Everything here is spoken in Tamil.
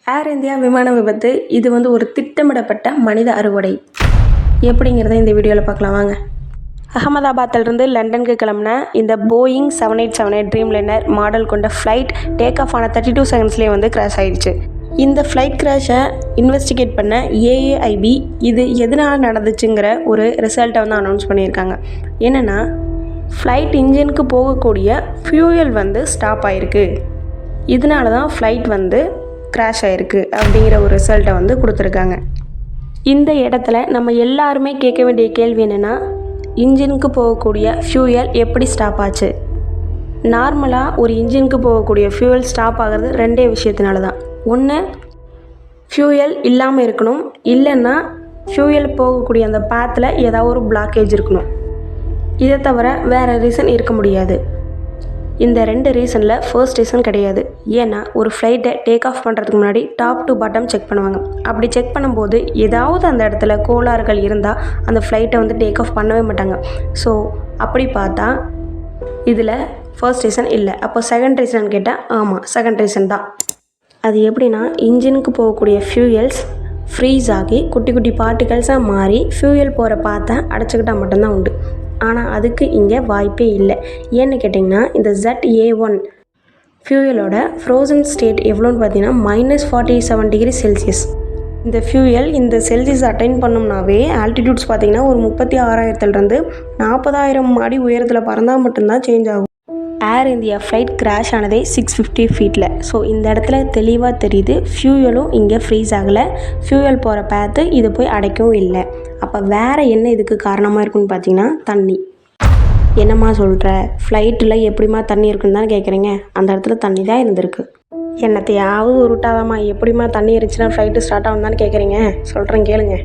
ஏர் இந்தியா விமான விபத்து இது ஒரு திட்டமிடப்பட்ட மனித அறுவடை எப்படிங்கிறத இந்த வீடியோவில் பார்க்கலாம் வாங்க. அகமதாபாத்திலிருந்து லண்டனுக்கு கிளம்பின இந்த போயிங் 787 ட்ரீம்லைனர் மாடல் கொண்ட ஃப்ளைட் டேக் ஆஃப் ஆன 32 செகண்ட்ஸ்லேயே கிராஷ் ஆயிடுச்சு. இந்த ஃப்ளைட் கிராஷை இன்வெஸ்டிகேட் பண்ண ஏஏஐபி இது எதனால் நடந்துச்சுங்கிற ஒரு ரிசல்ட்டை அனௌன்ஸ் பண்ணியிருக்காங்க. என்னென்னா ஃப்ளைட் இன்ஜினுக்கு போகக்கூடிய ஃபியூயல் ஸ்டாப் ஆகிருக்கு, இதனால தான் ஃப்ளைட் கிராஷ் ஆகிருக்கு அப்படிங்கிற ஒரு ரிசல்ட்டை கொடுத்துருக்காங்க. இந்த இடத்துல நம்ம எல்லாருமே கேட்க வேண்டிய கேள்வி என்னென்னா, இன்ஜினுக்கு போகக்கூடிய ஃபியூயல் எப்படி ஸ்டாப் ஆச்சு? நார்மலாக ஒரு இன்ஜினுக்கு போகக்கூடிய ஃபியூயல் ஸ்டாப் ஆகிறது ரெண்டே விஷயத்தினால தான். ஒன்று, ஃபியூயல் இல்லாமல் இருக்கணும், இல்லைன்னா ஃபியூயல் போகக்கூடிய அந்த பாத்தில் ஏதாவது ஒரு பிளாக்கேஜ் இருக்கணும். இதை தவிர வேறு ரீசன் இருக்க முடியாது. இந்த ரெண்டு ரீசனில் ஃபர்ஸ்ட் ரீசன் கிடையாது. ஏன்னா ஒரு ஃப்ளைட்டை டேக் ஆஃப் பண்ணுறதுக்கு முன்னாடி டாப் டு பாட்டம் செக் பண்ணுவாங்க. அப்படி செக் பண்ணும்போது ஏதாவது அந்த இடத்துல கோளாறுகள் இருந்தால் அந்த ஃப்ளைட்டை டேக் ஆஃப் பண்ணவே மாட்டாங்க. ஸோ அப்படி பார்த்தா இதில் ஃபர்ஸ்ட் ரீசன் இல்லை. அப்போ செகண்ட் ரீசன் கேட்டால் ஆமாம், செகண்ட் ரீசன் தான். அது எப்படின்னா, இன்ஜினுக்கு போகக்கூடிய ஃபியூயல்ஸ் ஃப்ரீஸ் ஆகி குட்டி குட்டி பார்ட்டிகல்ஸாக மாறி ஃபியூயல் போகிற பாத்தை அடைச்சிக்கிட்டால் மட்டும்தான் உண்டு. ஆனால் அதுக்கு இங்கே வாய்ப்பே இல்லை. ஏன்னு கேட்டிங்கன்னா, இந்த ZA1 ஃபியூயலோட ஃப்ரோசன் ஸ்டேட் எவ்வளோன்னு பார்த்தீங்கன்னா -47 டிகிரி செல்சியஸ். இந்த ஃபியூயல் இந்த செல்சியஸ் அட்டைன் பண்ணோம்னாவே ஆல்டிடியூட்ஸ் பார்த்திங்கன்னா ஒரு 36,000 40,000 அடி உயரத்தில் பறந்தால் மட்டும்தான் சேஞ்ச் ஆகும். ஏர் இந்தியா ஃப்ளைட் கிராஷ் ஆனதே 650 ஃபீட்டில். ஸோ இந்த இடத்துல தெளிவாக தெரியுது, ஃபியூயலும் இங்கே ஃப்ரீஸ் ஆகலை, ஃபியூயல் போகிற பேத்து இது போய் அடைக்கவும் இல்லை. அப்போ வேறு என்ன இதுக்கு காரணமாக இருக்குன்னு பார்த்தீங்கன்னா தண்ணி. என்னம்மா சொல்கிற, ஃப்ளைட்டில் எப்படிம்மா தண்ணி இருக்குன்னு தான் கேட்குறீங்க? அந்த இடத்துல தண்ணி தான் இருந்திருக்கு. என்னத்தையாவது உருட்டாதாம்மா, எப்படிம்மா தண்ணி இருந்துச்சுன்னா ஃப்ளைட்டு ஸ்டார்ட் ஆகும் தான் கேட்குறீங்க? சொல்கிறேன் கேளுங்க.